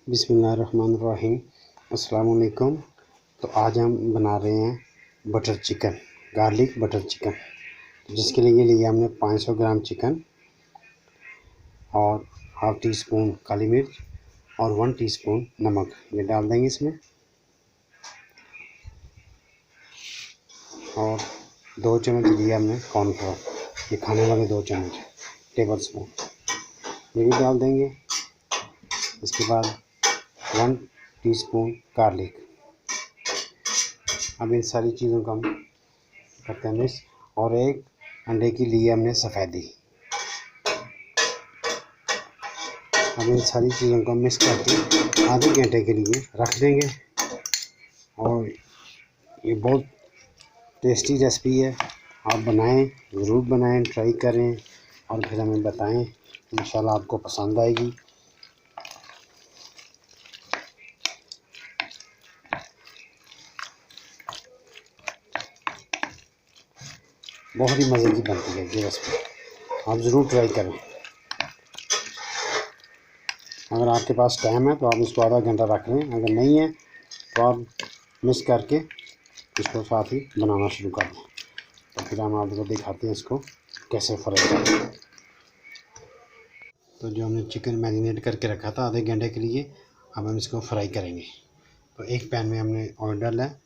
बिस्मिल्लाहिर्रहमानिर्रहीम। अस्सलाम वालेकुम। तो आज हम बना रहे हैं butter chicken, garlic butter chicken. जिसके लिए लिया हमने 500 ग्राम चिकन और हाफ़ टी स्पून काली मिर्च और 1 टीस्पून नमक, ये डाल देंगे इसमें। और 2 चम्मच लिया हमने कॉर्नफ्लोर, ये खाने वाले 2 चम्मच टेबल स्पून, ये भी डाल देंगे। इसके बाद 1 टीस्पून गार्लिक। अब इन सारी चीज़ों का हम करते हैं मिक्स। और 1 अंडे की ली हमने सफ़ेदी। अब इन सारी चीज़ों को मिक्स करके आधे घंटे के लिए रख देंगे। और ये बहुत टेस्टी रेसिपी है, आप बनाएं, ज़रूर बनाएं, ट्राई करें और फिर हमें बताएं। इंशाल्लाह आपको पसंद आएगी। बहुत ही मज़े की बनती है ये रेसिपी, आप ज़रूर ट्राई करें। अगर आपके पास टाइम है तो आप इसको आधा घंटा रख लें, अगर नहीं है तो आप मिक्स करके इसको साथ ही बनाना शुरू कर दें। तो फिर हम आपको दिखाते हैं इसको कैसे फ्राई करें। तो जो हमने चिकन मैरिनेट करके रखा था आधे घंटे के लिए, अब हम इसको फ्राई करेंगे। तो एक पैन में हमने ऑयल डाला है,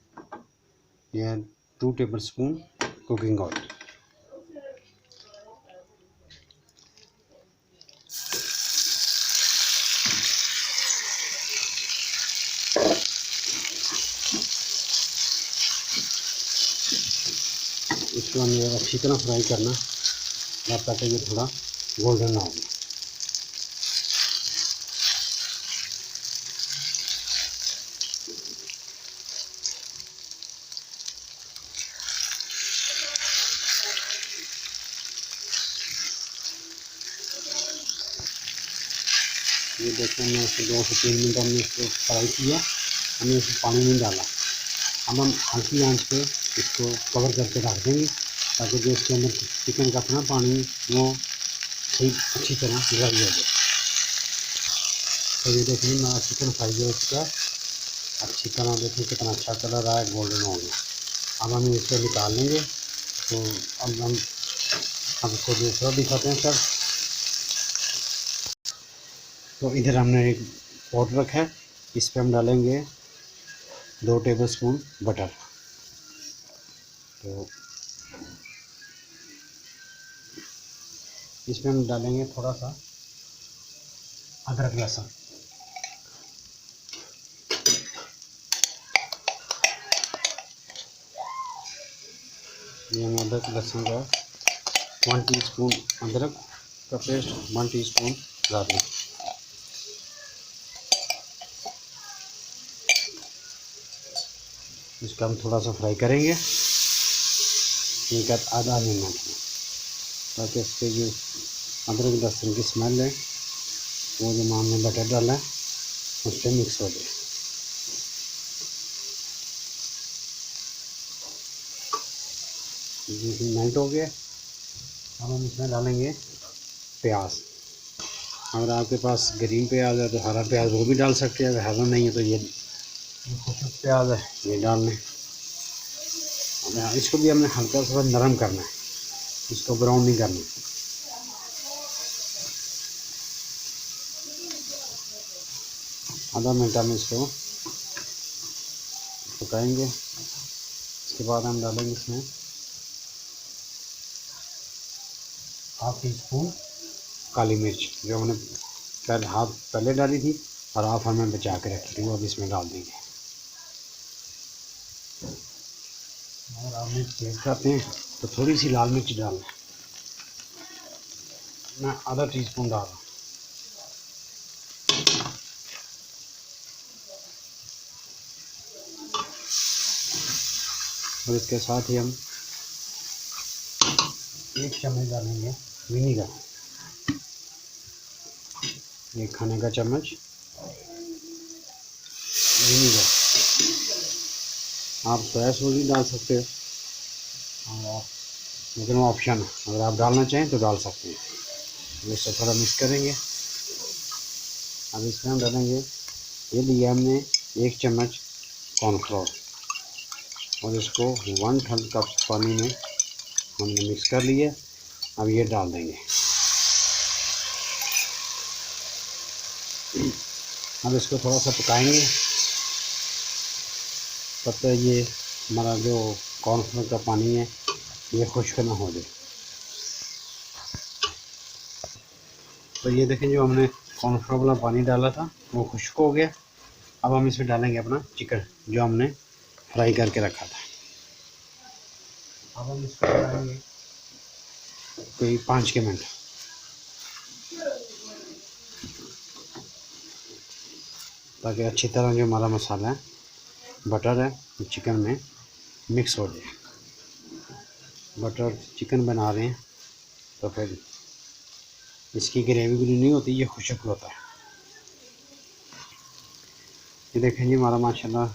यह 2 टेबल स्पून कुकिंग ऑयल। इसको हमें अच्छी तरह फ्राई करना जब तक ये थोड़ा गोल्डन ना हो। ये देखते हैं, इसको 2 से 3 मिनट हमने इसको फ्राई किया, हमने इसमें पानी नहीं डाला। अब हम हल्की आंच पे इसको कवर करके रख देंगे ताकि जो इसके अंदर चिकन का अपना पानी वो सही अच्छी तरह ड्राई हो जाए। तो ये देखिए हमारा चिकन फ्राई हो चुका है, अच्छी तरह देखिए कितना अच्छा कलर आया, गोल्डन हो गया। अब हम इसको निकाल लेंगे। तो अब हम इसको दूसरा दिखाते हैं सर। तो इधर हमने एक पॉट रखा है, इस पर हम डालेंगे 2 टेबल स्पून बटर। तो इसमें हम डालेंगे थोड़ा सा अदरक लहसुन। ये हम अदरक लहसुन का 1 टीस्पून अदरक का पेस्ट, 1 टीस्पून गार्लिक। इसका हम थोड़ा सा फ्राई करेंगे एक आधा मिनट में, ताकि इसके जो अदरक लहसुन की स्मेल है वो जो हमने बटर डाला है उससे मिक्स हो जाए। ये मेल्ट हो गया। अब हम इसमें डालेंगे प्याज। अगर आपके पास ग्रीन प्याज है तो हरा प्याज वो भी डाल सकते हैं, अगर हरा नहीं है तो ये कुछ प्याज है ये डाल लें। इसको भी हमने हल्का सा नरम करना है, इसको ब्राउन नहीं करना। आधा मिनट हम इसको पकाएंगे। इसके बाद हम डालेंगे इसमें हाफ़ टी स्पून काली मिर्च, जो हमने हाफ पहले डाली थी और हाफ हमें बचा के रखी थी, वो अब इसमें डाल देंगे। अगर आप मिर्च तेज खाते हैं तो थोड़ी सी लाल मिर्च डालें, मैं आधा टीस्पून डाल रहा हूँ। और इसके साथ ही हम 1 चम्मच डालेंगे विनीगर, 1 खाने का चम्मच विनीगर। आप सोया सॉस भी डाल सकते हो, लेकिन वो ऑप्शन है, अगर आप डालना चाहें तो डाल सकते हैं। इससे थोड़ा मिक्स करेंगे। अब इसमें हम डालेंगे ये लिया हमने 1 चम्मच कॉर्नफ्लोर और इसको 1/3 कप पानी में हमने मिक्स कर लिया। अब ये डाल देंगे। अब इसको थोड़ा सा पकाएंगे तब तक ये हमारा जो कॉर्नफ्लोर का पानी है ये खुश्क ना हो जाए। तो ये देखें, जो हमने कॉर्नफ्लोर वाला पानी डाला था वो खुश्क हो गया। अब हम इसमें डालेंगे अपना चिकन जो हमने फ्राई करके रखा था। अब हम इसको बनाएंगे कोई 5 के मिनट। ताकि अच्छी तरह जो हमारा मसाला है, बटर है, चिकन में मिक्स हो जाए। बटर चिकन बना रहे हैं तो फिर इसकी ग्रेवी भी नहीं होती, ये खुश्क होता है। ये देखें जी, हमारा माशाल्लाह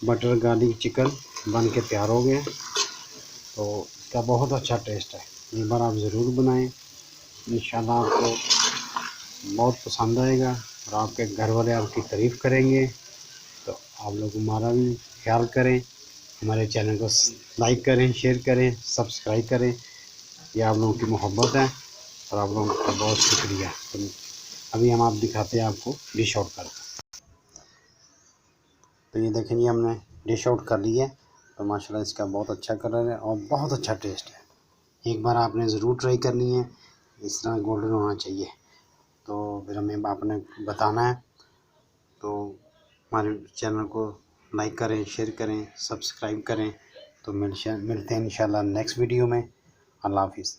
बटर गार्लिक चिकन बन के तैयार हो गया। तो इसका बहुत अच्छा टेस्ट है। एक बार आप ज़रूर बनाएं, इंशाल्लाह आपको बहुत पसंद आएगा और आपके घर वाले आपकी तारीफ़ करेंगे। तो आप लोग हमारा भी ख्याल करें, हमारे चैनल को लाइक करें, शेयर करें, सब्सक्राइब करें। ये आप लोगों की मोहब्बत है और आप लोगों का बहुत शुक्रिया। तो अभी हम आप दिखाते हैं आपको डिश आउट करके। तो ये देखें जी, हमने डिश आउट कर लिया है। तो माशाल्लाह इसका बहुत अच्छा कलर है और बहुत अच्छा टेस्ट है। एक बार आपने ज़रूर ट्राई करनी है, इस तरह गोल्डन होना चाहिए। तो फिर हमें आपने बताना है। तो हमारे चैनल को लाइक करें, शेयर करें, सब्सक्राइब करें। तो मिलते हैं इंशाल्लाह नेक्स्ट वीडियो में। अल्लाह हाफिज़।